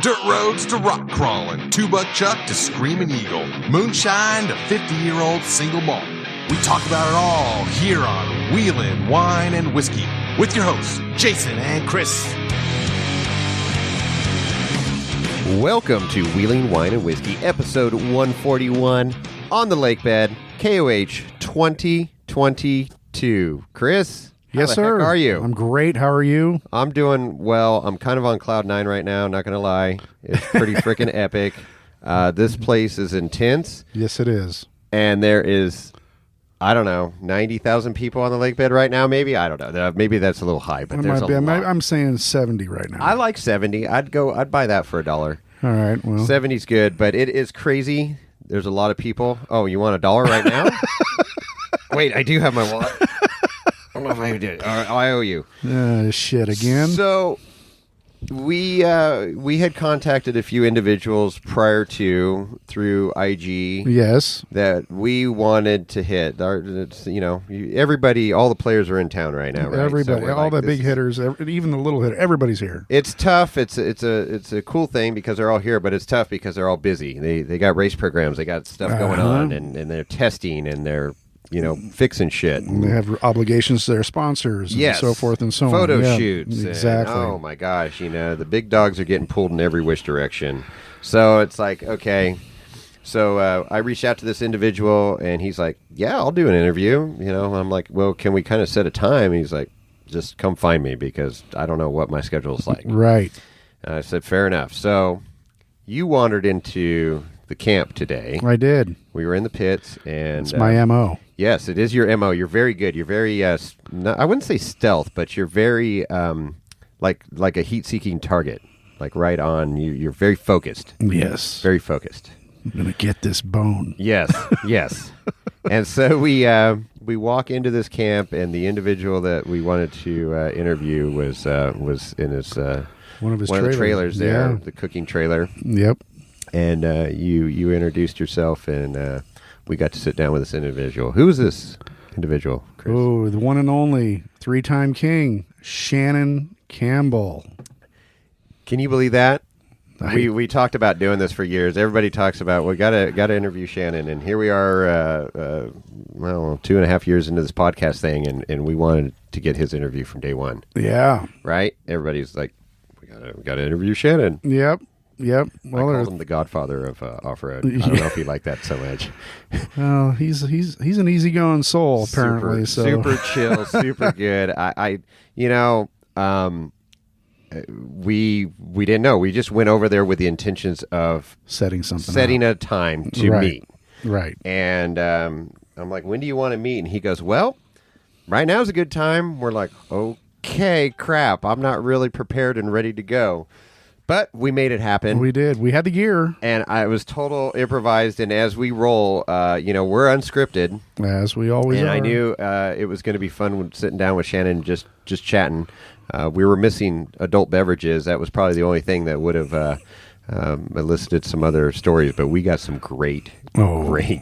Dirt roads to rock crawling, two-buck chuck to screaming eagle, moonshine to 50-year-old single malt. We talk about it all here on Wheelin' Wine and Whiskey with your hosts, Jason and Chris. Welcome to Wheeling Wine and Whiskey, episode 141 on the lake bed, KOH 2022. Chris? Yes, sir. How are you? I'm great. How are you? I'm doing well. I'm kind of on cloud nine right now, not going to lie. It's pretty freaking epic. This place is intense. Yes, it is. And there is, I don't know, 90,000 people on the lake bed right now, maybe? I don't know. Maybe that's a little high, but there's a lot. I'm saying 70 right now. I like 70. I'd buy that for $1. All right, well. 70's good, but it is crazy. There's a lot of people. Oh, you want $1 right now? Wait, I do have my wallet. I don't know if I did. I owe you. Shit again. So we had contacted a few individuals prior to through IG. Yes. That we wanted to hit. Everybody, all the players are in town right now. Right? Everybody, so all the big hitters, even the little hitter, everybody's here. It's tough. It's a cool thing because they're all here, but it's tough because they're all busy. They got race programs. They got stuff going on, and they're testing and they're fixing shit. And they have obligations to their sponsors and so forth and so on. Photo shoots. Exactly. And, oh, my gosh. The big dogs are getting pulled in every which direction. So it's like, okay. So I reached out to this individual, and he's like, yeah, I'll do an interview. I'm like, well, can we kind of set a time? And he's like, just come find me because I don't know what my schedule is like. Right. I said, fair enough. So you wandered into the camp today. I did. We were in the pits. And it's my MO. Yes, it is your MO. You're very good. You're very, I wouldn't say stealth, but you're very like a heat-seeking target. Like right on. You're very focused. Yes. Very focused. I'm going to get this bone. Yes, yes. And so we walk into this camp, and the individual that we wanted to interview was in his one of the trailers there, the cooking trailer. Yep. And you introduced yourself, and we got to sit down with this individual. Who is this individual, Chris? Oh, the one and only three-time king, Shannon Campbell. Can you believe that? We talked about doing this for years. Everybody talks about, we got to interview Shannon, and here we are, 2.5 years into this podcast thing, and we wanted to get his interview from day one. Yeah. Right? Everybody's like, we got to interview Shannon. Yep. Well, I call him the godfather of off-road. I don't know if you like that so much. Well, he's an easygoing soul, apparently. Super chill, super good. We didn't know. We just went over there with the intentions of setting a time to meet. Right. And I'm like, when do you want to meet? And he goes, well, right now's a good time. We're like, okay, crap. I'm not really prepared and ready to go. But we made it happen. We did. We had the gear. And I was total improvised. And as we roll, we're unscripted. As we always are. And I knew it was going to be fun sitting down with Shannon, just chatting. We were missing adult beverages. That was probably the only thing that would have elicited some other stories. But we got some great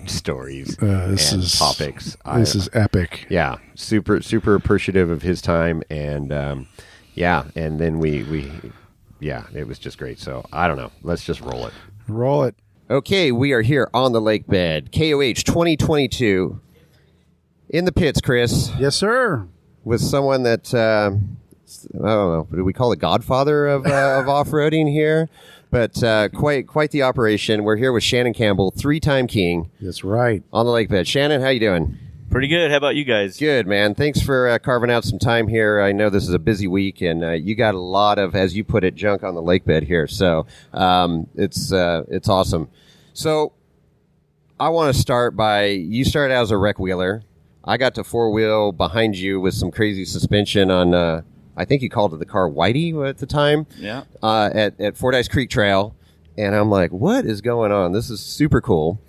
stories and topics. This is epic. Yeah. Super, super appreciative of his time. And, and then we it was just great. So, I don't know. Let's just roll it. Roll it. Okay, we are here on the lake bed. KOH 2022. In the pits, Chris. Yes, sir. With someone that, I don't know, do we call it godfather of off-roading here? But quite the operation. We're here with Shannon Campbell, three-time king. That's right. On the lake bed. Shannon, how you doing? Pretty good. How about you guys? Good, man. Thanks for carving out some time here. I know this is a busy week, and you got a lot of, as you put it, junk on the lake bed here. So it's awesome. So I want to start by, you started out as a wreck wheeler. I got to four-wheel behind you with some crazy suspension on, I think you called it the car Whitey at the time. Yeah. At Fordyce Creek Trail. And I'm like, what is going on? This is super cool.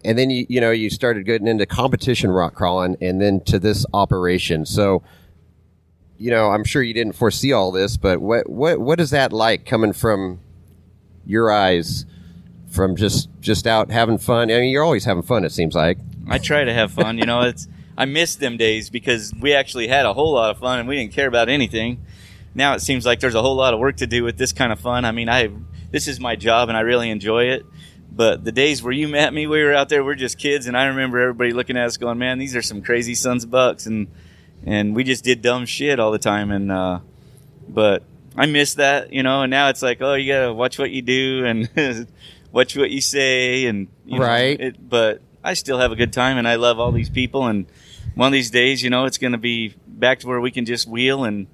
And then you started getting into competition rock crawling, and then to this operation. So, I'm sure you didn't foresee all this, but what is that like coming from your eyes, from just out having fun? I mean, you're always having fun. It seems like. I try to have fun. I miss them days because we actually had a whole lot of fun and we didn't care about anything. now it seems like there's a whole lot of work to do with this kind of fun. I mean, this is my job and I really enjoy it. But the days where you met me, we were out there, we're just kids, and I remember everybody looking at us going, man, these are some crazy sons of bucks, and we just did dumb shit all the time. And but I miss that, and now it's like, oh, you gotta watch what you do and watch what you say, and right. But I still have a good time, and I love all these people, and one of these days, it's going to be back to where we can just wheel and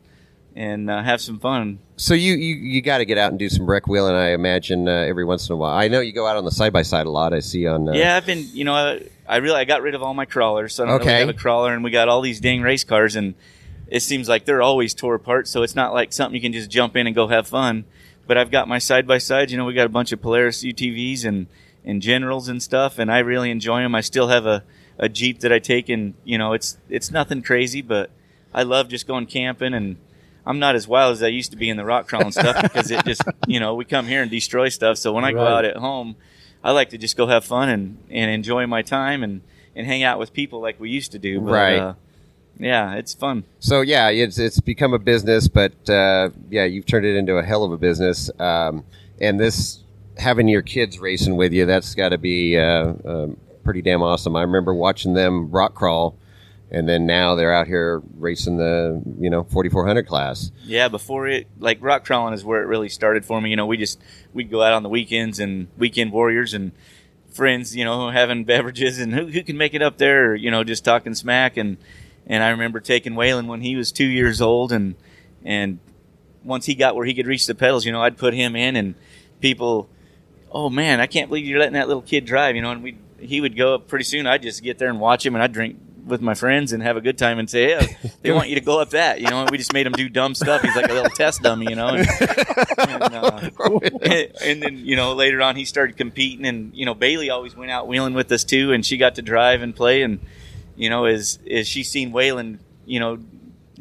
have some fun. So you got to get out and do some wreck wheeling, I imagine, every once in a while. I know you go out on the side-by-side a lot. I see on... Yeah, I've been, I got rid of all my crawlers, so I don't really have a crawler, and we got all these dang race cars, and it seems like they're always tore apart, so it's not like something you can just jump in and go have fun. But I've got my side-by-sides. We got a bunch of Polaris UTVs and Generals and stuff, and I really enjoy them. I still have a Jeep that I take, and, it's nothing crazy, but I love just going camping, and I'm not as wild as I used to be in the rock crawling stuff because it just, we come here and destroy stuff. So when I go out at home, I like to just go have fun and enjoy my time and hang out with people like we used to do. But, right. Yeah, it's fun. So, yeah, it's become a business, but, you've turned it into a hell of a business. And this, having your kids racing with you, that's got to be pretty damn awesome. I remember watching them rock crawl. And then now they're out here racing the, 4,400 class. Yeah, before rock crawling is where it really started for me. We'd go out on the weekends and weekend warriors and friends, having beverages and who can make it up there, just talking smack. And I remember taking Waylon when he was 2 years old. And once he got where he could reach the pedals, I'd put him in and people, oh man, I can't believe you're letting that little kid drive, and he would go up pretty soon. I'd just get there and watch him and I'd drink with my friends and have a good time and say, hey, they want you to go up that, and we just made him do dumb stuff. He's like a little test dummy, and then, later on he started competing, and, Bailey always went out wheeling with us too, and she got to drive and play, and, as she seen Waylon,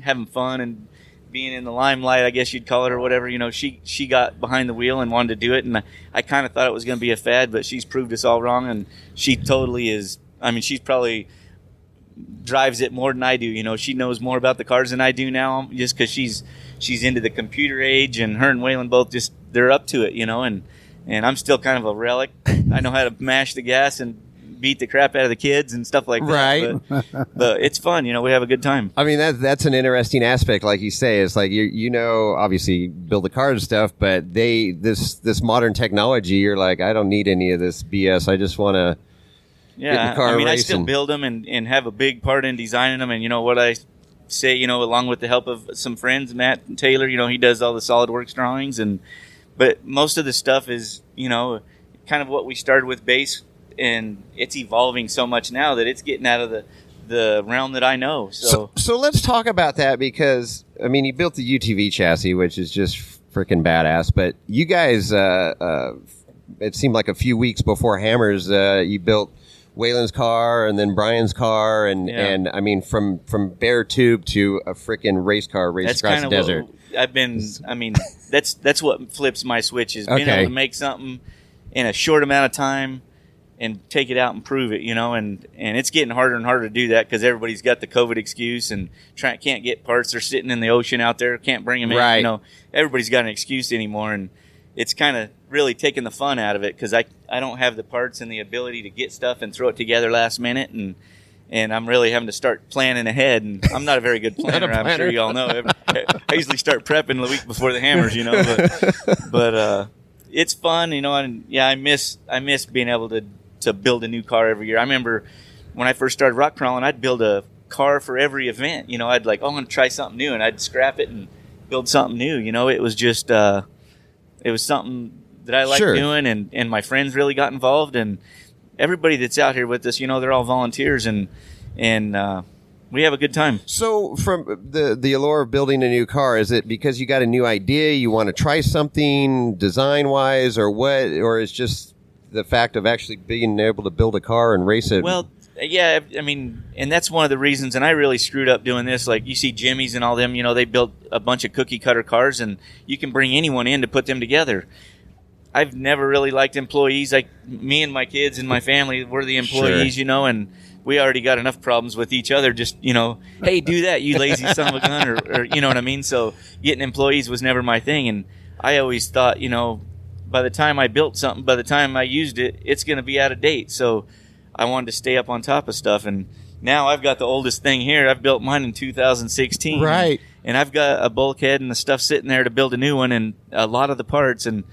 having fun and being in the limelight, I guess you'd call it, or whatever, she got behind the wheel and wanted to do it, and I kind of thought it was going to be a fad, but she's proved us all wrong, and she totally is. I mean, she's probably drives it more than I do. She knows more about the cars than I do now, just because she's into the computer age, and her and Waylon both they're up to it, and I'm still kind of a relic. I know how to mash the gas and beat the crap out of the kids and stuff like that. Right. But it's fun, we have a good time. I mean, that's an interesting aspect, like you say. It's like obviously build the cars and stuff, but this modern technology, you're like, I don't need any of this BS. I just want to. Yeah, I still build them and have a big part in designing them. And, what I say, along with the help of some friends, Matt and Taylor, he does all the SolidWorks drawings. But most of the stuff is, kind of what we started with base, and it's evolving so much now that it's getting out of the realm that I know. So let's talk about that, because, you built the UTV chassis, which is just freaking badass. But you guys, it seemed like a few weeks before Hammers, you built Waylon's car and then Brian's car and from bare tube to a freaking race car race across the desert. That's what flips my switch, is being able to make something in a short amount of time and take it out and prove it, and it's getting harder and harder to do that because everybody's got the COVID excuse and can't get parts. They're sitting in the ocean out there, can't bring them in. Right. Everybody's got an excuse anymore, and it's kind of really taking the fun out of it because I don't have the parts and the ability to get stuff and throw it together last minute, and I'm really having to start planning ahead, and I'm not a very good planner. I'm sure you all know. I usually start prepping the week before the Hammers, but it's fun, and I miss being able to build a new car every year. I remember when I first started rock crawling, I'd build a car for every event. I'd I'm going to try something new, and I'd scrap it and build something new. It was just it was something that I liked doing, and my friends really got involved, and everybody that's out here with us, they're all volunteers, and we have a good time. So from the allure of building a new car, is it because you got a new idea, you want to try something design-wise, or what, or is just the fact of actually being able to build a car and race it? Well, yeah, and that's one of the reasons, and I really screwed up doing this. Like, you see Jimmy's and all them, they built a bunch of cookie-cutter cars, and you can bring anyone in to put them together. I've never really liked employees. Like, me and my kids and my family, we're the employees, and we already got enough problems with each other. Just, hey, do that, you lazy son of a gun, or you know what I mean? So getting employees was never my thing. And I always thought, by the time I built something, by the time I used it, it's going to be out of date. So I wanted to stay up on top of stuff. And now I've got the oldest thing here. I've built mine in 2016. Right. And I've got a bulkhead and the stuff sitting there to build a new one and a lot of the parts. And,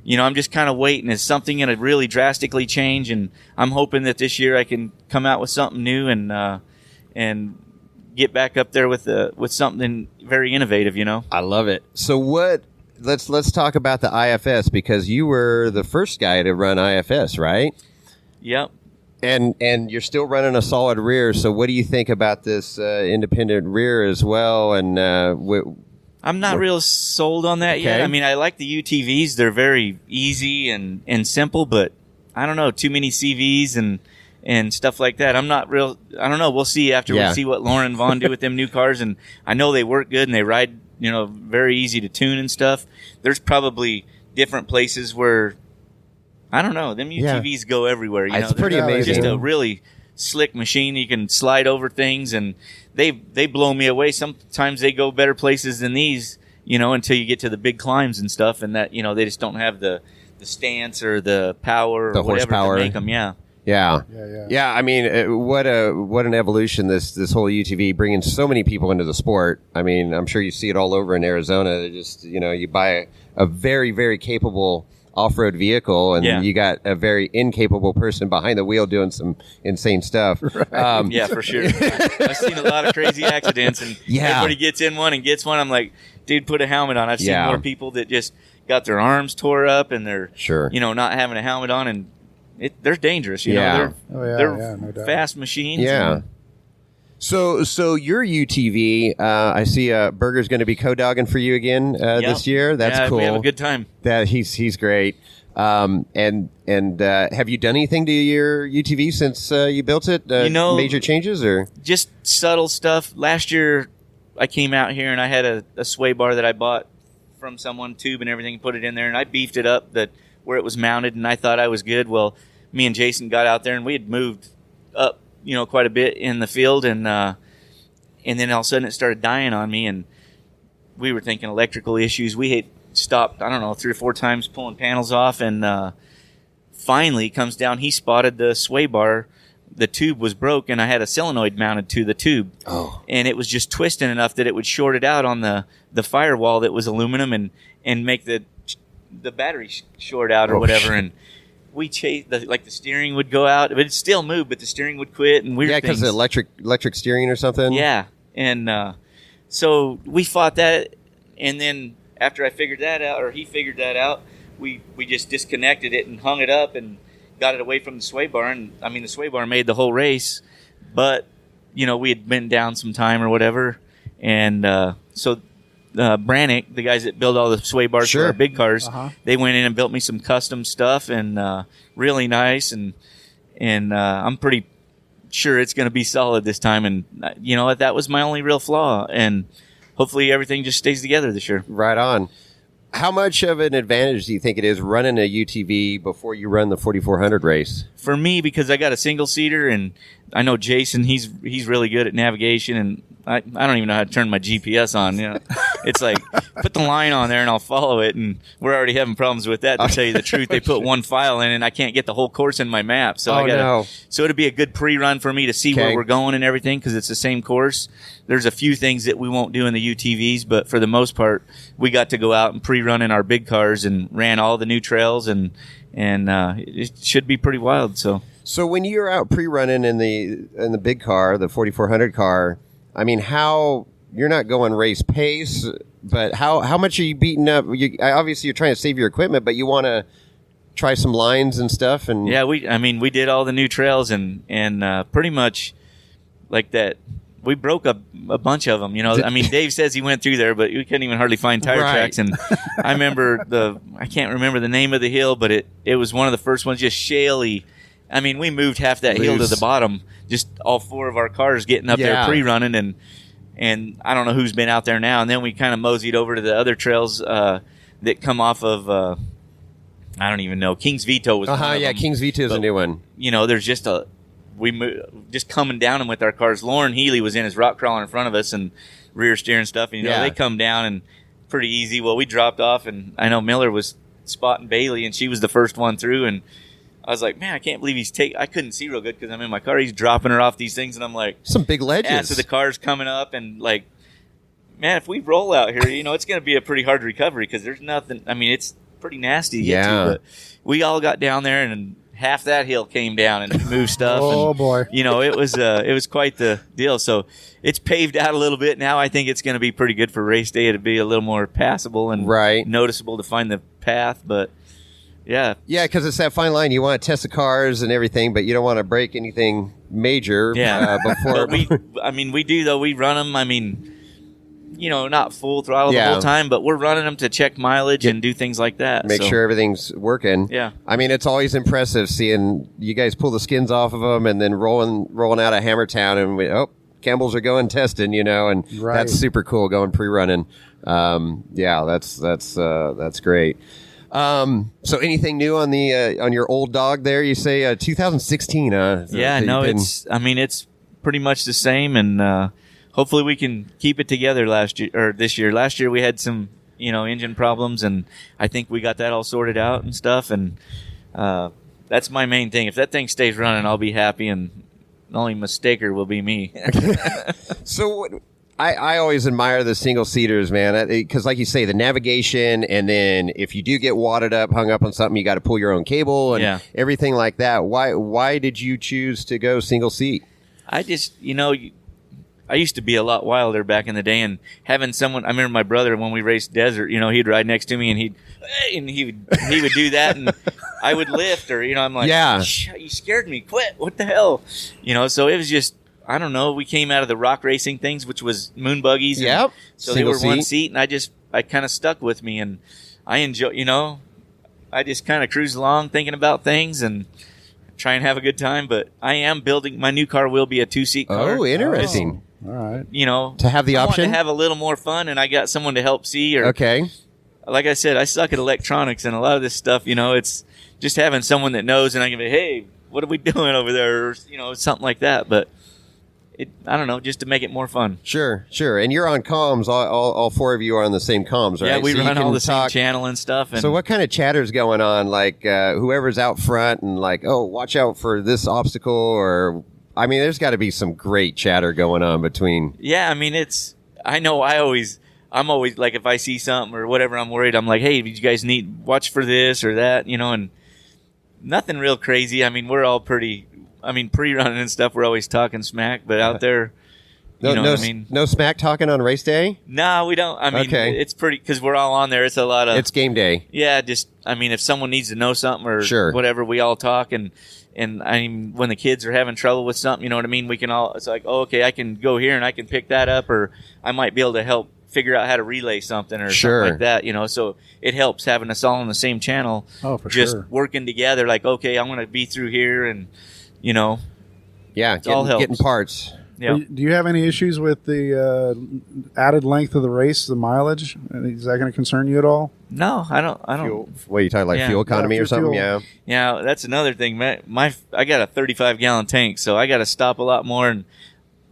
I'm just kind of waiting. Is something going to really drastically change? And I'm hoping that this year I can come out with something new and get back up there with something very innovative, I love it. So let's talk about the IFS, because you were the first guy to run IFS, right? Yep. And you're still running a solid rear. So what do you think about this independent rear as well? And I'm not real sold on that yet. I mean, I like the UTVs. They're very easy and simple, but I don't know, too many CVs and stuff like that. I'm not real. I don't know. We'll see after we see what Lauren and Vaughn do with them new cars. And I know they work good and they ride, very easy to tune and stuff. There's probably different places where, I don't know, them UTVs go everywhere. It's pretty amazing. Just a really slick machine. You can slide over things, and they blow me away. Sometimes they go better places than these, until you get to the big climbs and stuff, and that, they just don't have the stance or the power or the whatever horsepower to make them. Yeah. I mean, what an evolution this whole UTV, bringing so many people into the sport. I mean, I'm sure you see it all over in Arizona. They just, you buy a very, very capable off-road vehicle, and you got a very incapable person behind the wheel doing some insane stuff. Right. Yeah, for sure. I've seen a lot of crazy accidents, and everybody gets in one and gets one. I'm like, dude, put a helmet on. I've seen more people that just got their arms tore up, and they're not having a helmet on, and they're dangerous. They're no doubt. Fast machines. Yeah. So your UTV, I see Berger's going to be co-dogging for you again this year. That's cool. We have a good time. That he's great. And have you done anything to your UTV since you built it? Major changes or just subtle stuff? Last year, I came out here and I had a sway bar that I bought from someone, tube and everything, put it in there, and I beefed it up where it was mounted, and I thought I was good. Well, me and Jason got out there and we had moved up, quite a bit in the field, and then all of a sudden it started dying on me, and we were thinking electrical issues. We had stopped, I don't know, 3 or 4 times pulling panels off, and finally comes down. He spotted the sway bar. The tube was broke, and I had a solenoid mounted to the tube. Oh. And it was just twisting enough that it would short it out on the firewall that was aluminum and make the battery short out or whatever. Shit. And we chased, the steering would go out, but it still moved, but the steering would quit and weird things. Yeah, because of electric steering or something? Yeah. And so we fought that, and then after I figured that out, or he figured that out, we just disconnected it and hung it up and got it away from the sway bar. And, I mean, the sway bar made the whole race, but, we had been down some time or whatever. And so Brannick, the guys that build all the sway bars for our big cars, they went in and built me some custom stuff, and really nice. And I'm pretty sure it's going to be solid this time. And you know what? That was my only real flaw. And hopefully everything just stays together this year. Right on. How much of an advantage do you think it is running a UTV before you run the 4400 race? For me, because I got a single seater, and I know Jason, he's really good at navigation, and I don't even know how to turn my GPS on. It's like, put the line on there and I'll follow it, and we're already having problems with that, to tell you the truth. They put one file in and I can't get the whole course in my map. So So it'd be a good pre-run for me to see where we're going and everything, because it's the same course. There's a few things that we won't do in the UTVs, but for the most part, we got to go out and pre-run in our big cars and ran all the new trails, and it should be pretty wild. So when you're out pre-running in the big car, the 4400 car, I mean, you're not going race pace, but how much are you beating up? Obviously, you're trying to save your equipment, but you want to try some lines and stuff. And yeah, we did all the new trails, and pretty much like that. We broke a bunch of them, I mean, Dave says he went through there, but we couldn't even hardly find tire tracks. And I remember I can't remember the name of the hill, but it was one of the first ones, just shaly. I mean, we moved half that hill to the bottom, just all 4 of our cars getting up there pre-running, and I don't know who's been out there now. And then we kind of moseyed over to the other trails that come off of, I don't even know. King's Veto was one of them. King's Veto is a new one. There's just just coming down them with our cars. Lauren Healy was in his rock crawler in front of us and rear steer and stuff. And, they come down and pretty easy. Well, we dropped off, and I know Miller was spotting Bailey, and she was the first one through. And I was like, man, I can't believe I couldn't see real good because I'm in my car. He's dropping her off these things, and I'm like, some big ledges. Yeah, so the car's coming up, and like, man, if we roll out here, it's going to be a pretty hard recovery because there's nothing. I mean, it's pretty nasty to get to, but we all got down there, and half that hill came down and moved stuff. Boy. It was quite the deal. So it's paved out a little bit now. I think it's going to be pretty good for race day to be a little more passable and noticeable to find the path. But yeah, because it's that fine line. You want to test the cars and everything, but you don't want to break anything major. Before. But we do though. We run them. I mean, not full throttle the whole time, but we're running them to check mileage and do things like that. Make sure everything's working. Yeah. I mean, it's always impressive seeing you guys pull the skins off of them and then rolling out of Hammertown, and Campbell's are going testing, and that's super cool going pre-running. That's great. So anything new on the on your old dog there? You say 2016, huh? It's pretty much the same, and hopefully we can keep it together this year. Last year we had some, engine problems, and I think we got that all sorted out and stuff. And that's my main thing. If that thing stays running, I'll be happy, and the only mistaker will be me. So I always admire the single seaters, man, because like you say, the navigation, and then if you do get wadded up, hung up on something, you got to pull your own cable and everything like that. Why did you choose to go single seat? I just, I used to be a lot wilder back in the day, and having someone. I remember my brother when we raced desert. He'd ride next to me, and he would do that, and I would lift, or I'm like, you scared me. Quit! What the hell? So it was just, I don't know. We came out of the rock racing things, which was moon buggies. Yep. So they were one seat, and I kind of stuck with me, and I enjoy. I just kind of cruise along thinking about things and try and have a good time. But I am building my new car. Will be a 2-seat car. Oh, interesting. All right. To have the option? I want to have a little more fun, and I got someone to help see. Okay. Like I said, I suck at electronics, and a lot of this stuff, it's just having someone that knows, and I can be, hey, what are we doing over there? Or, something like that. But I don't know, just to make it more fun. Sure. And you're on comms. All four of you are on the same comms, right? Yeah, we run all the same channel and stuff. And so what kind of chatter's going on? Like whoever's out front and like, oh, watch out for this obstacle, or... I mean, there's got to be some great chatter going on between. Yeah, I mean, I'm always like, if I see something or whatever, I'm worried. I'm like, hey, did you guys watch for this or that, and nothing real crazy. I mean, we're all pre-running and stuff, we're always talking smack, but out there, no smack talking on race day? No, we don't. I mean, it's pretty, because we're all on there. It's a lot of. It's game day. Yeah, if someone needs to know something or whatever, we all talk, and when the kids are having trouble with something, we can all, it's like, oh, okay, I can go here and I can pick that up, or I might be able to help figure out how to relay something or something like that, so it helps having us all on the same channel. Oh, for just sure. Working together, like, okay, I'm going to be through here, and, getting parts. Yeah. Do you have any issues with the added length of the race, the mileage? Is that going to concern you at all? No, I don't. Fuel, what are you talking, like fuel economy or something? Fuel. Yeah, that's another thing. I got a 35-gallon tank, so I got to stop a lot more, and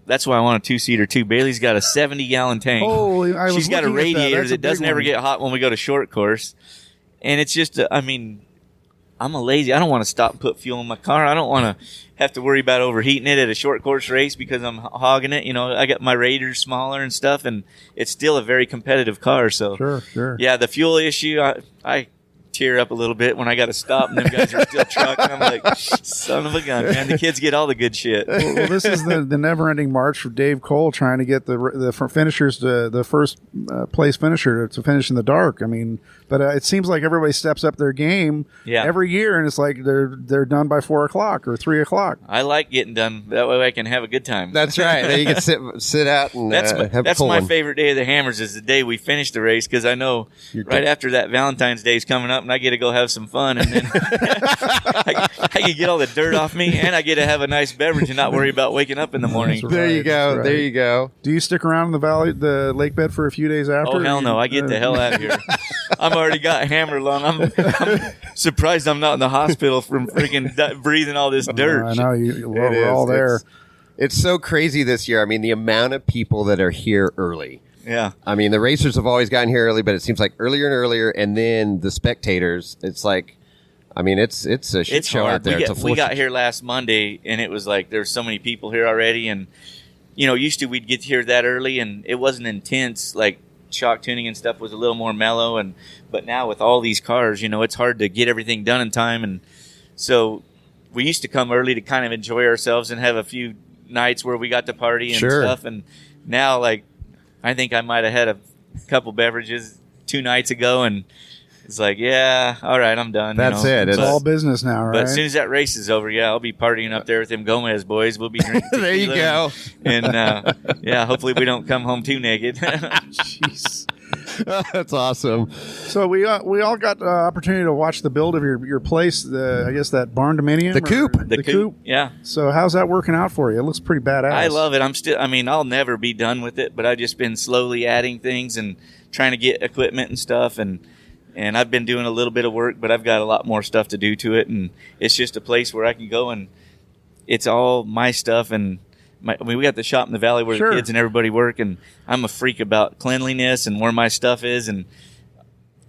that's why I want a 2-seater too. Bailey's got a 70-gallon tank. Holy, she's got a radiator that doesn't ever get hot when we go to short course, and it's just, I'm a lazy. I don't want to stop and put fuel in my car. I don't want to have to worry about overheating it at a short course race because I'm hogging it. I got my radiator smaller and stuff, and it's still a very competitive car. So sure. Yeah, the fuel issue, I tear up a little bit when I got to stop and them guys are still trucking. I'm like, son of a gun, man. The kids get all the good shit. Well, this is the never-ending march for Dave Cole trying to get the finishers to the first place finisher to finish in the dark. I mean, but it seems like everybody steps up their game every year, and it's like they're done by 4 o'clock or 3 o'clock. I like getting done. That way I can have a good time. That's right. Then you can sit out and that's my favorite day of the Hammers is the day we finish the race, because I know right after that Valentine's Day is coming up, up and I get to go have some fun, and then I can get all the dirt off me, and I get to have a nice beverage and not worry about waking up in the morning. That's There you right, go. that's right. There you go. Do you stick around in the lake bed for a few days after? Oh, hell no. I get the hell out of here. I'm already got hammer lung. I'm surprised I'm not in the hospital from freaking breathing all this dirt. I know. We're all there. It's so crazy this year. I mean, the amount of people that are here early. Yeah. I mean, the racers have always gotten here early, but it seems like earlier and earlier. And then the spectators, it's like, I mean, it's a shit show hard. out there. We got here last Monday, and it was like there's so many people here already. And, used to we'd get here that early, and it wasn't intense. Like, shock tuning and stuff was a little more mellow. But now with all these cars, it's hard to get everything done in time. And so we used to come early to kind of enjoy ourselves and have a few nights where we got to party and stuff. And now, like, I think I might have had a couple beverages 2 nights ago, and it's like, yeah, all right, I'm done. That's it. It's all business now, right? But as soon as that race is over, I'll be partying up there with them Gomez boys. We'll be drinking There you go. And hopefully we don't come home too naked. Jeez. That's awesome. So we all got the opportunity to watch the build of your place. I guess that barn dominium, The coop. the coop. Yeah. So how's that working out for you? It looks pretty badass. I love it. I'll never be done with it, but I've just been slowly adding things and trying to get equipment and stuff, and I've been doing a little bit of work, but I've got a lot more stuff to do to it, and it's just a place where I can go and it's all my stuff. And we got the shop in the valley where the kids and everybody work, and I'm a freak about cleanliness and where my stuff is, and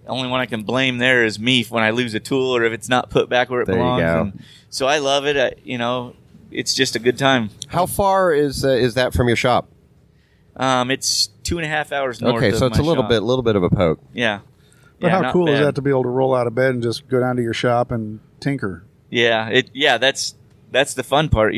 the only one I can blame there is me when I lose a tool or if it's not put back where it belongs. There you go. And so I love it. It's just a good time. How far is that from your shop? It's 2.5 hours north. Okay, so it's a little bit of a poke. Yeah. But how not cool is bad. that to be able to roll out of bed and just go down to your shop and tinker? Yeah, that's the fun part.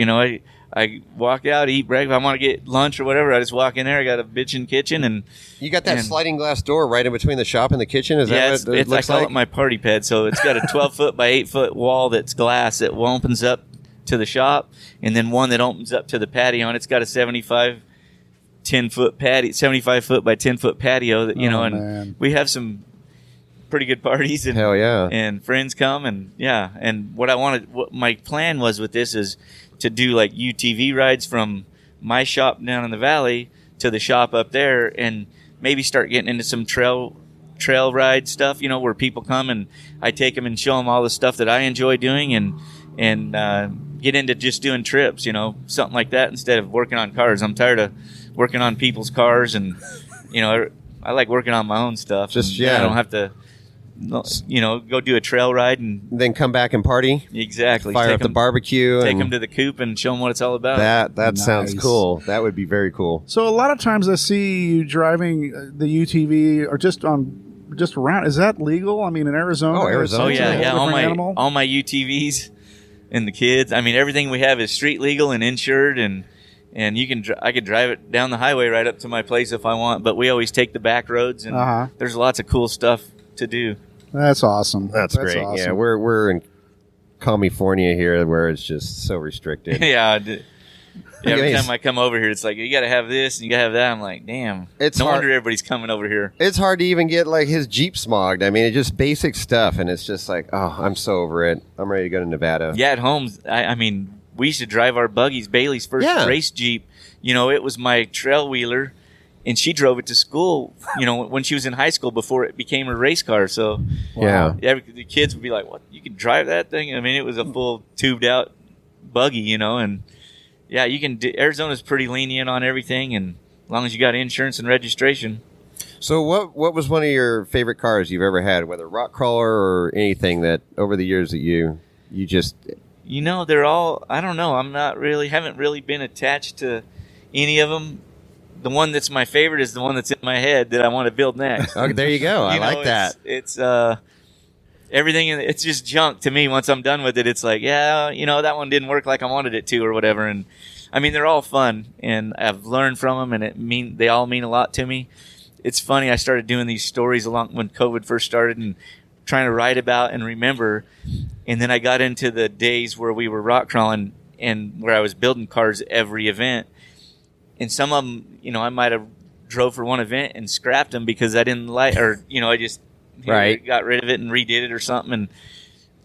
I walk out, eat breakfast. I want to get lunch or whatever. I just walk in there. I got a bitchin' kitchen, and You got that sliding glass door right in between the shop and the kitchen? Is that what it looks I call like? it my party pad. So it's got a 12-foot by 8-foot wall that's glass that opens up to the shop, and then one that opens up to the patio, and it's got a 75 foot patio, 75 foot by 10 foot patio that man. we have some pretty good parties, and Hell yeah. and friends come, and what my plan was with this is to do like UTV rides from my shop down in the valley to the shop up there, and maybe start getting into some trail ride stuff, where people come and I take them and show them all the stuff that I enjoy doing, and get into just doing trips, something like that instead of working on cars. I'm tired of working on people's cars, and I like working on my own stuff. Just I don't have to go do a trail ride and Then come back and party? exactly Fire take up the them, barbecue? take and them to the coop and show them what it's all about. That sounds Nice. cool. That would be very cool. So a lot of times I see you driving the UTV or just around. Is that legal? I mean, in Arizona. Oh, Arizona. it's a Oh whole yeah. different All my UTVs and the kids. I mean, everything we have is street legal and insured, and I could drive it down the highway right up to my place if I want. But we always take the back roads, and there's lots of cool stuff to do. That's awesome. That's great. Awesome. Yeah, we're in California here where it's just so restricted. Yeah. Every Yes. time I come over here, it's like, you got to have this and you got to have that. I'm like, damn. It's no hard- wonder everybody's coming over here. It's hard to even get like his Jeep smogged. I mean, it's just basic stuff, and it's just like, oh, I'm so over it. I'm ready to go to Nevada. Yeah, at home, I mean, we used to drive our buggies. Bailey's first race Jeep, it was my trail wheeler, and she drove it to school, when she was in high school before it became her race car. So, Yeah. the kids would be like, what, you can drive that thing? I mean, it was a full tubed out buggy, and yeah, you can. Arizona's pretty lenient on everything, and as long as you got insurance and registration. So what was one of your favorite cars you've ever had, whether rock crawler or anything that over the years that you just... They're all, I don't know. Haven't really been attached to any of them. The one that's my favorite is the one that's in my head that I want to build next. Okay, there you go. I like that. It's everything. It's just junk to me. Once I'm done with it, it's like, that one didn't work like I wanted it to, or whatever. And I mean, they're all fun, and I've learned from them, and they all mean a lot to me. It's funny. I started doing these stories along when COVID first started, and trying to write about and remember. And then I got into the days where we were rock crawling and where I was building cars every event. And some of them, I might have drove for one event and scrapped them because I didn't like, or, I just Right. got rid of it and redid it or something. And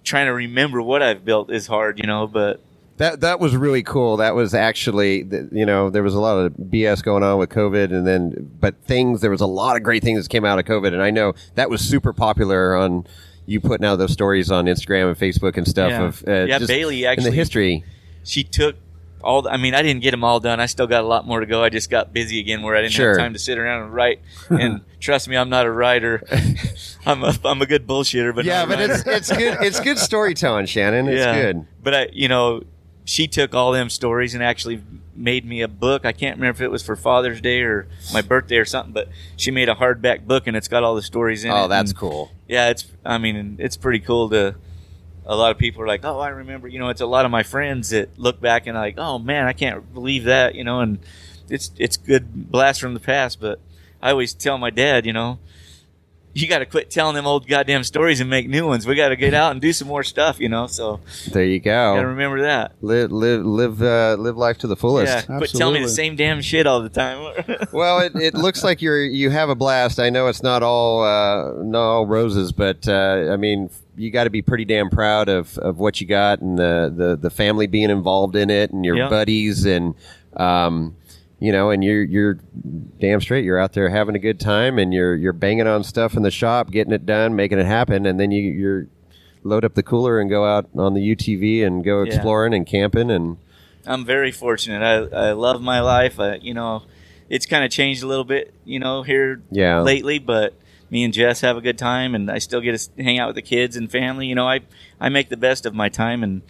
trying to remember what I've built is hard, but that was really cool. That was actually, there was a lot of BS going on with COVID, but there was a lot of great things that came out of COVID, and I know that was super popular on you putting out those stories on Instagram and Facebook and stuff. Just Bailey actually in the history. She took I didn't get them all done. I still got a lot more to go. I just got busy again where I didn't have time to sit around and write. And trust me, I'm not a writer. I'm a good bullshitter, but it's good. It's good storytelling, Shannon. It's good. But she took all them stories and actually made me a book. I can't remember if it was for Father's Day or my birthday or something, but she made a hardback book and it's got all the stories in it. Oh, that's cool. Yeah, it's pretty cool to. A lot of people are like, oh, I remember, it's a lot of my friends that look back and like, oh man, I can't believe that, and it's good blast from the past. But I always tell my dad, you got to quit telling them old goddamn stories and make new ones. We got to get out and do some more stuff, so there you go. Got to remember that. Live life to the fullest. Yeah, quit telling me the same damn shit all the time. Well, it looks like you have a blast. I know it's not all roses, but you got to be pretty damn proud of what you got and the family being involved in it and your buddies and and you're damn straight. You're out there having a good time and you're banging on stuff in the shop, getting it done, making it happen, and then you're load up the cooler and go out on the UTV and go exploring and camping. And I'm very fortunate. I love my life. It's kind of changed a little bit, here lately, but me and Jess have a good time, and I still get to hang out with the kids and family. I make the best of my time, and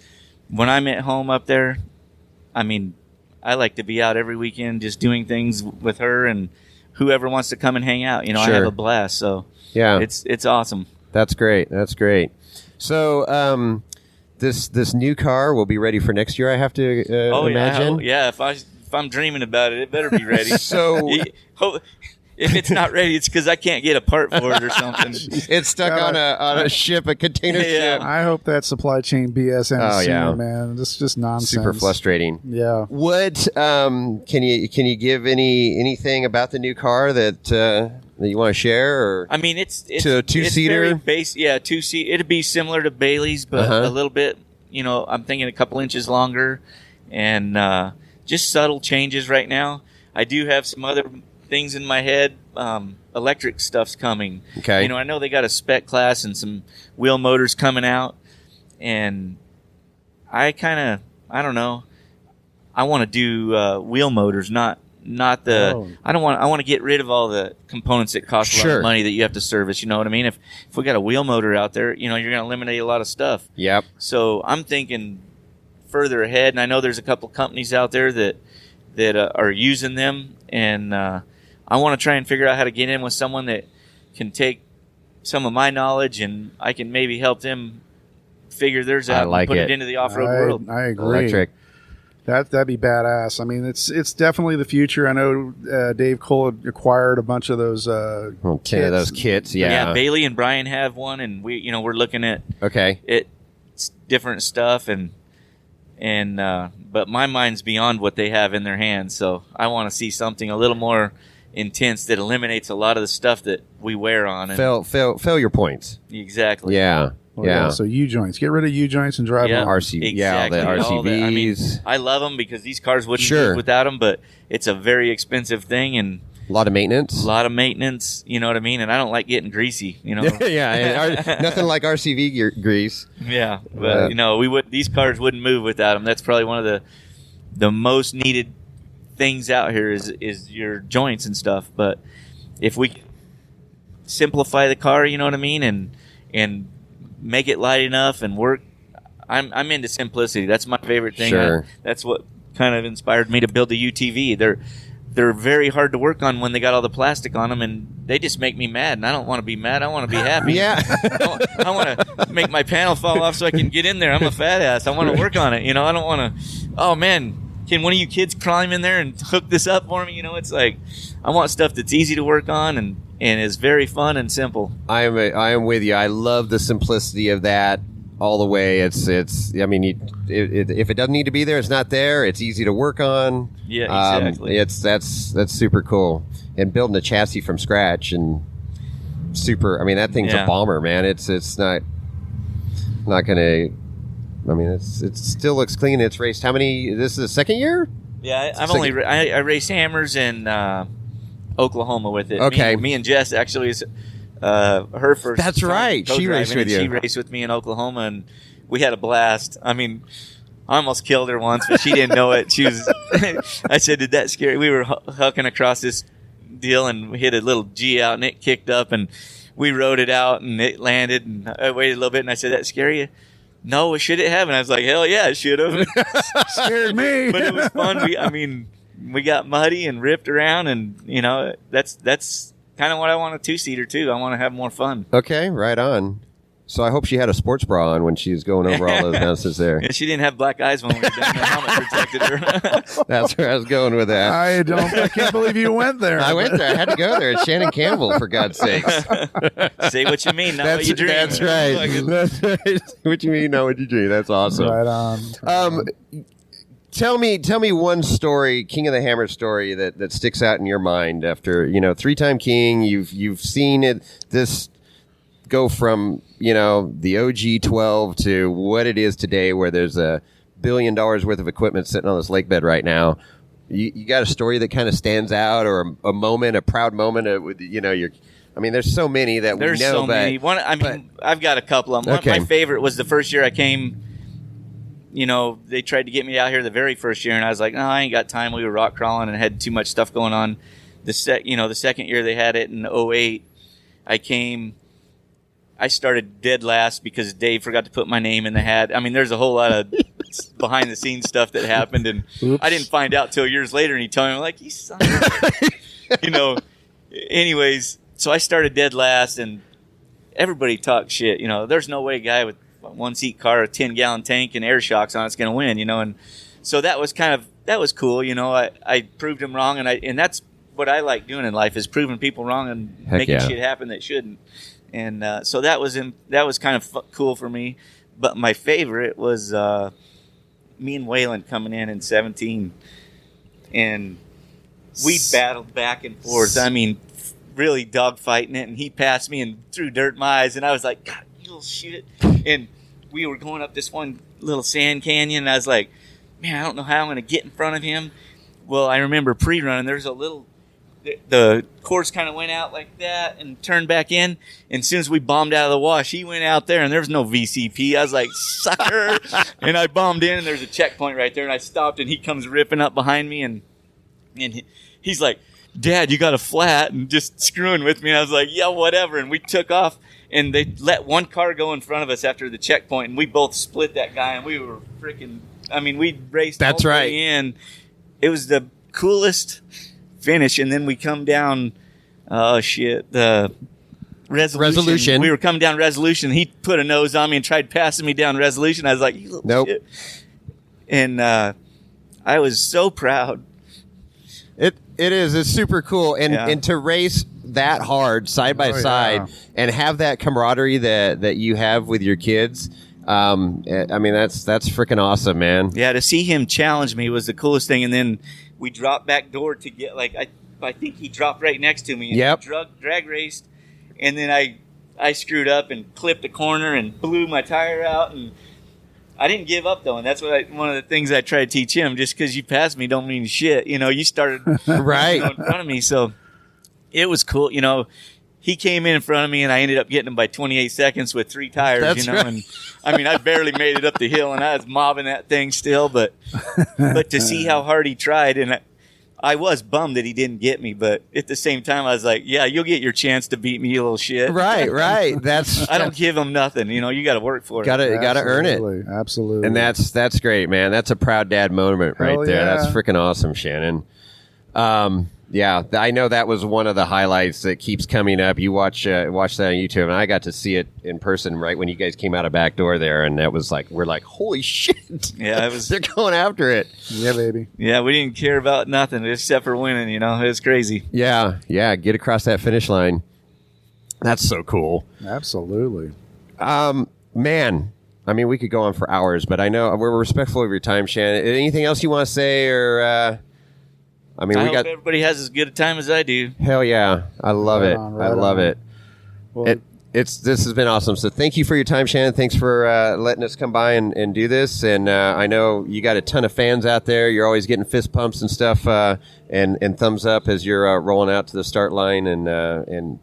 when I'm at home up there, I like to be out every weekend just doing things with her and whoever wants to come and hang out. I have a blast, so it's awesome. That's great. So this new car will be ready for next year, I have to imagine? Yeah, if I'm dreaming about it better be ready. So if it's not ready, it's because I can't get a part for it or something. It's stuck on a ship, a container ship. I hope that supply chain BS ends soon, man. This is just nonsense. Super frustrating. Yeah. What can you give anything about the new car that you want to share? Or it's to a two-seater. Two-seat. It'd be similar to Bailey's, but a little bit. I'm thinking a couple inches longer, and just subtle changes right now. I do have some other things in my head. Electric stuff's coming. Okay. I know they got a spec class and some wheel motors coming out, and I don't know. I want to do wheel motors, not the. I want to get rid of all the components that cost a lot of money that you have to service. You know what I mean? If we got a wheel motor out there, you're going to eliminate a lot of stuff. Yep. So I'm thinking further ahead, and I know there's a couple companies out there that are using them, and I want to try and figure out how to get in with someone that can take some of my knowledge, and I can maybe help them figure theirs out and put it into the off-road world. I agree. Electric. That'd be badass. It's definitely the future. I know Dave Cole acquired a bunch of those kits. Those kits. Yeah. Bailey and Brian have one, and we're looking at it's different stuff, and but my mind's beyond what they have in their hands. So I want to see something a little more intense that eliminates a lot of the stuff that we wear on. And failure points. Exactly. Yeah. So U-joints. Get rid of U-joints and drive on RC. Exactly. Yeah, the RCVs. I love them because these cars wouldn't move without them, but it's a very expensive thing and a lot of maintenance. You know what I mean? And I don't like getting greasy, Nothing like RCV grease. Yeah. But, these cars wouldn't move without them. That's probably one of the most needed things out here is your joints and stuff. But if we simplify the car, you know what I mean, and make it light enough and work, I'm into simplicity. That's my favorite thing. Sure. That's what kind of inspired me to build the UTV. They're very hard to work on when they got all the plastic on them, and they just make me mad. And I don't want to be mad. I want to be happy. Yeah. I want to make my panel fall off so I can get in there. I'm a fat ass. I want to work on it. I don't want to. Oh man, can one of you kids climb in there and hook this up for me? It's like I want stuff that's easy to work on and is very fun and simple. I am with you. I love the simplicity of that all the way. It's. If it doesn't need to be there, it's not there. It's easy to work on. Yeah, exactly. That's super cool. And building a chassis from scratch and super. I mean, that thing's a bomber, man. It's not gonna. I mean, it still looks clean. It's raced. How many? This is the second year. Yeah, I raced hammers in Oklahoma with it. Okay, me and Jess actually is her first. That's right. She raced with you. She raced with me in Oklahoma, and we had a blast. I mean, I almost killed her once, but she didn't know it. She was. I said, "Did that scare you?" We were hucking across this deal, and we hit a little G out, and it kicked up, and we rode it out, and it landed. And I waited a little bit, and I said, "That scare you?" No, should it have? And I was like, hell yeah, it should have. Scared me. But it was fun. We got muddy and ripped around, and that's kind of what I want a 2-seater too. I want to have more fun. Okay, right on. So I hope she had a sports bra on when she was going over all those mountains there. Yeah, she didn't have black eyes when we were done. The helmet protected her. That's where I was going with that. I can't believe you went there. I went there. I had to go there. It's Shannon Campbell, for God's sakes. Say what you mean, not what you dream. That's right. That's right. What you mean, not what you dream. That's awesome. Right on. Tell me one story, King of the Hammer story that sticks out in your mind after, 3-time king. You've seen it. This go from, the OG 12 to what it is today, where there's $1 billion worth of equipment sitting on this lake bed right now. You got a story that kind of stands out, or a moment, a proud moment there's so many that we know. There's so many. I've got a couple of them. Okay. My favorite was the first year I came. They tried to get me out here the very first year, and I was like, no, I ain't got time. We were rock crawling and had too much stuff going on. The second year they had it in 2008, I came. I started dead last because Dave forgot to put my name in the hat. I mean, there's a whole lot of behind the scenes stuff that happened, and I didn't find out till years later. And he told me, I'm like, you son of a-" Anyways, so I started dead last, and everybody talked shit. There's no way a guy with a 1-seat car, a 10-gallon tank, and air shocks on it's going to win. And so that was cool. I proved him wrong, and that's what I like doing in life, is proving people wrong and making shit happen that shouldn't. And so that was kind of cool for me. But my favorite was me and Waylon coming in 17, and we battled back and forth. I mean, really dogfighting it, and he passed me and threw dirt in my eyes, and I was like, God, you little shit. And we were going up this one little sand canyon, and I was like, man, I don't know how I'm going to get in front of him. Well, I remember pre-running, there's a little... The course kind of went out like that and turned back in. And as soon as we bombed out of the wash, he went out there, and there was no VCP. I was like, sucker. And I bombed in, and there's a checkpoint right there. And I stopped, and he comes ripping up behind me. And he's like, Dad, you got a flat, and just screwing with me. And I was like, yeah, whatever. And we took off, and they let one car go in front of us after the checkpoint. And we both split that guy, and we were freaking, we raced. That's all the right. way in. It was the coolest finish. And then we come down the resolution. We were coming down Resolution. He put a nose on me and tried passing me down Resolution. I was like, you little shit. And I was so proud. It is. It's super cool. And to race that hard side by side and have that camaraderie that you have with your kids, that's freaking awesome, man. Yeah, to see him challenge me was the coolest thing. And then we dropped back door to get, I think he dropped right next to me. And yep. Drag raced. And then I screwed up and clipped a corner and blew my tire out. And I didn't give up, though. And that's one of the things I try to teach him. Just because you passed me don't mean shit. You started right in front of me. So it was cool. He came in front of me, and I ended up getting him by 28 seconds with 3 tires. That's right. And I barely made it up the hill, and I was mobbing that thing still. But to see how hard he tried, and I was bummed that he didn't get me. But at the same time, I was like, "Yeah, you'll get your chance to beat me, you little shit." Right. I don't give him nothing. You got to work for it. Got to earn it. Absolutely. And that's great, man. That's a proud dad moment right there. Yeah. That's freaking awesome, Shannon. Yeah, I know that was one of the highlights that keeps coming up. You watch that on YouTube, and I got to see it in person right when you guys came out of back door there, and that was we're like, holy shit! Yeah, they're going after it. Yeah, baby. Yeah, we didn't care about nothing except for winning. It was crazy. Yeah, get across that finish line. That's so cool. Absolutely. Man. We could go on for hours, but I know we're respectful of your time, Shannon. Anything else you want to say, or? I hope everybody has as good a time as I do. Hell yeah. I love it. I love it. Well, this has been awesome. So thank you for your time, Shannon. Thanks for letting us come by and do this. And I know you got a ton of fans out there. You're always getting fist pumps and stuff and thumbs up as you're rolling out to the start line. And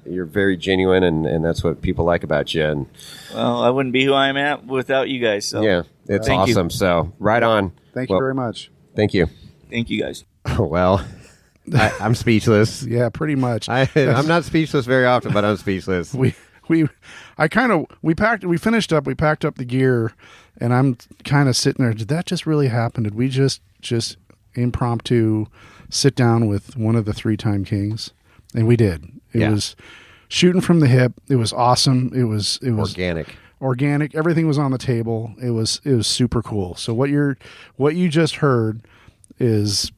you're very genuine, and that's what people like about you. And well, I wouldn't be who I am at without you guys. So yeah, it's awesome. So right on. Thank you very much. Thank you. Thank you guys. Well, I'm speechless. Yeah, pretty much. I'm not speechless very often, but I'm speechless. We finished up. We packed up the gear, and I'm kind of sitting there. Did that just really happen? Did we just impromptu sit down with one of the 3-time kings? And we did. It was shooting from the hip. It was awesome. It was organic. Everything was on the table. It was super cool. So what you just heard is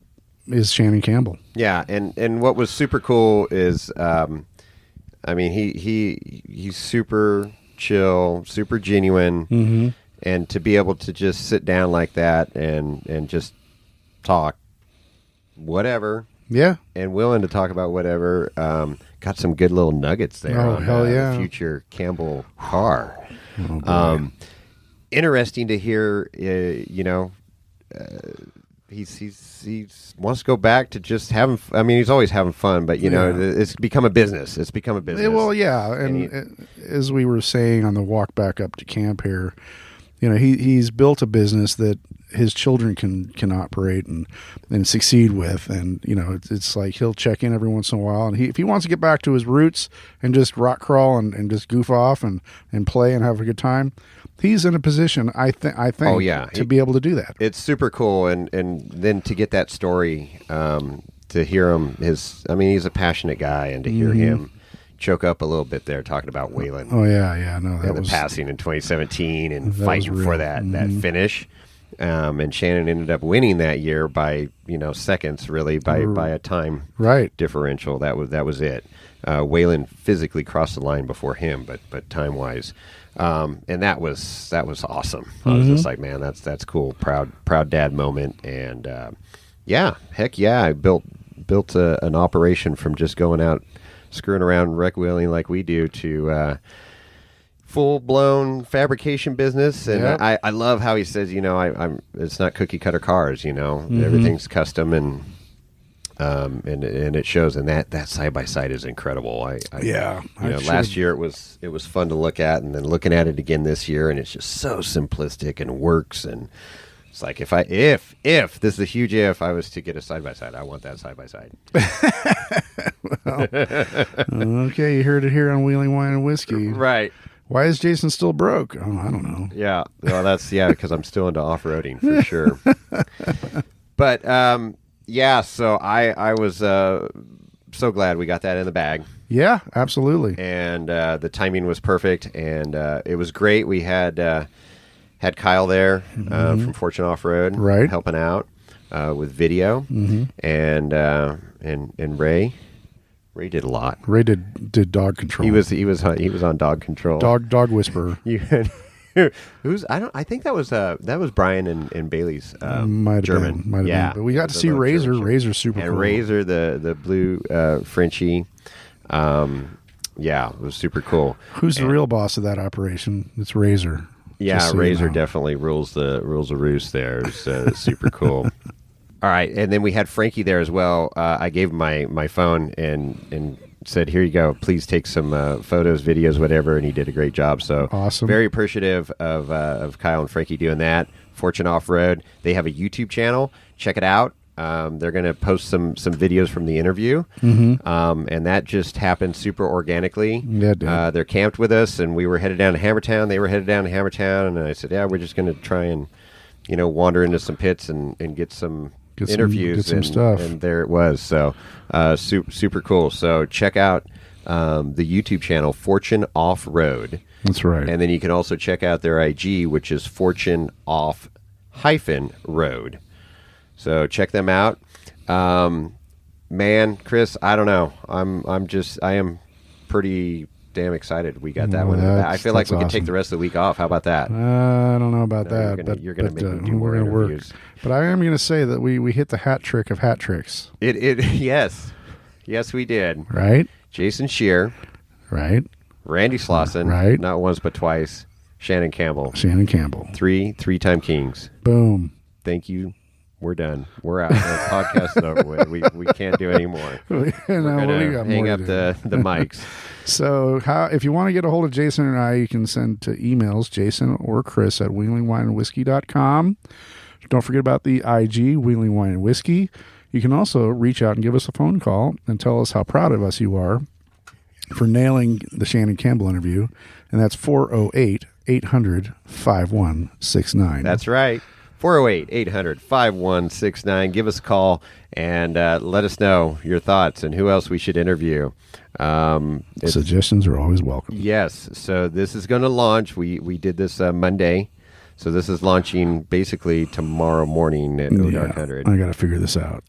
Shannon Campbell. Yeah, and what was super cool is, I mean, he's super chill, super genuine, and to be able to just sit down like that and just talk whatever. Yeah, and willing to talk about whatever. Got some good little nuggets there. Oh, on, hell yeah! The future Campbell car. Oh, interesting to hear. He wants to go back to just having. I mean, he's always having fun, but it's become a business. It's become a business. Well, yeah, and as we were saying on the walk back up to camp here, he's built a business that his children can operate and succeed with, and it's like he'll check in every once in a while, and if he wants to get back to his roots and just rock crawl and just goof off and play and have a good time, he's in a position I think to be able to do that. It's super cool, and then to get that story, to hear him, he's a passionate guy, and to hear him choke up a little bit there talking about Waylon. Oh yeah, no, that was the passing in 2017 and fighting for that finish. And Shannon ended up winning that year by seconds, really by a time differential. That was it. Waylon physically crossed the line before him, but time wise, and that was awesome. I was just like, man, that's cool. Proud dad moment. And heck yeah, I built an operation from just going out screwing around wreck wheeling like we do to full-blown fabrication business. And I love how he says, it's not cookie cutter cars, everything's custom, and it shows. And that side by side is incredible. Last year it was fun to look at, and then looking at it again this year, and it's just so simplistic and works. And it's like if this is a huge if I was to get a side by side, I want that side by side. Okay, you heard it here on Wheeling Wine and Whiskey. Right. Why is Jason still broke? Oh, I don't know. Yeah. Well, that's because I'm still into off-roading for sure. But so I was so glad we got that in the bag. Yeah, absolutely. And the timing was perfect, and it was great. We had Kyle there from Fortune Off-Road, helping out with video, and Ray. Ray did a lot. Ray did dog control. He was on dog control. Dog whisperer. I think that was Brian and Bailey's might German. Might have been. But we got to see Razor. Razor's super cool. And Razor, the blue Frenchie. It was super cool. Who's the real boss of that operation? It's Razor. Yeah, Razor definitely rules the roost there. It's super cool. All right, and then we had Frankie there as well. I gave him my phone and said, "Here you go. Please take some photos, videos, whatever." And he did a great job. So awesome. Very appreciative of Kyle and Frankie doing that. Fortune Off-Road. They have a YouTube channel. Check it out. They're going to post some videos from the interview, and that just happened super organically. Yeah, it did. They're camped with us, and we were headed down to Hammertown. They were headed down to Hammertown, and I said, "Yeah, we're just going to try and wander into some pits and get some." Interviews, get some stuff. And there it was. So super cool. So check out the YouTube channel Fortune Off-Road. That's right. And then you can also check out their IG, which is Fortune Off-Road. So check them out. Man, Chris, I don't know. I am pretty damn excited we got that one. I feel like we could take the rest of the week off. How about that? I don't know about that. You're going to make me do more interviews. But I am going to say that we hit the hat trick of hat tricks. Yes, we did. Right? Jason Shear, Right. Randy Slauson. Right. Not once but twice. Shannon Campbell. Shannon Campbell. Three-time kings. Boom. Thank you. We're done. We're out. The podcast is over with. We can't do any more. We're gonna hang up the mics. So if you want to get a hold of Jason and I, you can send to emails, Jason or Chris at wheelingwineandwhiskey.com. Don't forget about the IG, Wheeling Wine and Whiskey. You can also reach out and give us a phone call and tell us how proud of us you are for nailing the Shannon Campbell interview. And that's 408-800-5169. That's right. 408-800-5169. Give us a call and let us know your thoughts and who else we should interview. Suggestions are always welcome. Yes. So this is going to launch. We did this Monday. So this is launching basically tomorrow morning at Dark 100. I got to figure this out.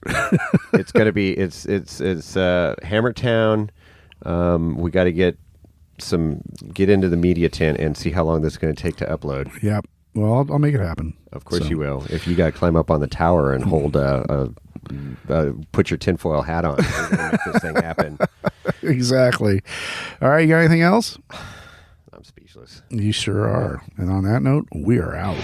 It's going to be it's Hammertown. We got to get into the media tent and see how long this is going to take to upload. Yep. Well, I'll make it happen. Of course you will. If you got to climb up on the tower and hold put your tinfoil hat on, we're going to make this thing happen. Exactly. All right, you got anything else? I'm speechless. You sure are. And on that note, we are out.